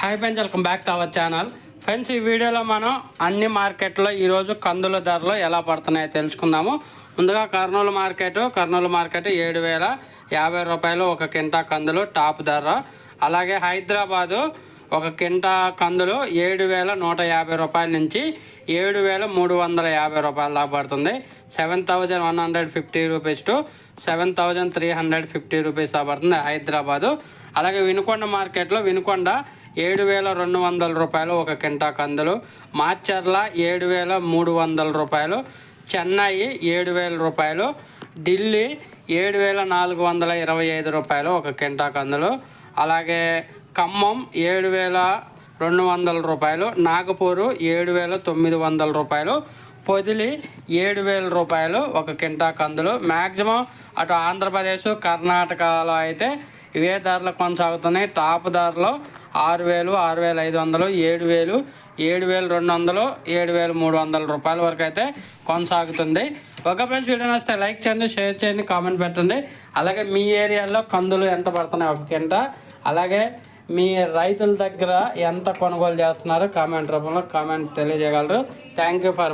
Hi friends, welcome back to our channel. Friends, ఈ వీడియోలో మనం అన్ని మార్కెట్లో ఈరోజు కందుల ధరలు ఎలా పడుతున్నాయో తెలుసుకుందాము. ముందుగా కర్నూలు మార్కెట్ 7,050 రూపాయలు ఒక కింటా కందులు టాప్ ధర. అలాగే హైదరాబాదు ఒక కింటా కందులు 7,150 రూపాయల నుంచి 7,350 రూపాయల దాకా పడుతుంది. 7,150 రూపీస్ టు 7,350 రూపీస్ దాకా పడుతుంది హైదరాబాదు. అలాగే వినుకొండ మార్కెట్లో వినుకొండ 7,200 రూపాయలు ఒక కింటా కందులు, మార్చర్ల 7,300 రూపాయలు, చెన్నై 7,000 రూపాయలు, ఢిల్లీ 7,425 రూపాయలు ఒక కింటా కందులు, అలాగే ఖమ్మం 7,200 రూపాయలు, నాగపూరు 7,900 రూపాయలు, పొదిలి 7,000 రూపాయలు ఒక కింటా కందులు. మ్యాక్సిమం అటు ఆంధ్రప్రదేశ్ కర్ణాటకలో అయితే ఇవే ధరలు కొనసాగుతున్నాయి. టాప్ ధరలో 6,000, 6,500, 7,000, 7,200, 7,300 రూపాయల వరకు అయితే కొనసాగుతుంది. ఒక ఫ్రెండ్స్, వీడియో నచ్చితే లైక్ చేయండి, షేర్ చేయండి, కామెంట్ పెట్టండి. అలాగే మీ ఏరియాలో కందులు ఎంత పడుతున్నాయి ఒక కింట, అలాగే మీ రైతుల దగ్గర ఎంత కొనుగోలు చేస్తున్నారో కామెంట్ రూపంలో తెలియజేయగలరు. Thank you for watching.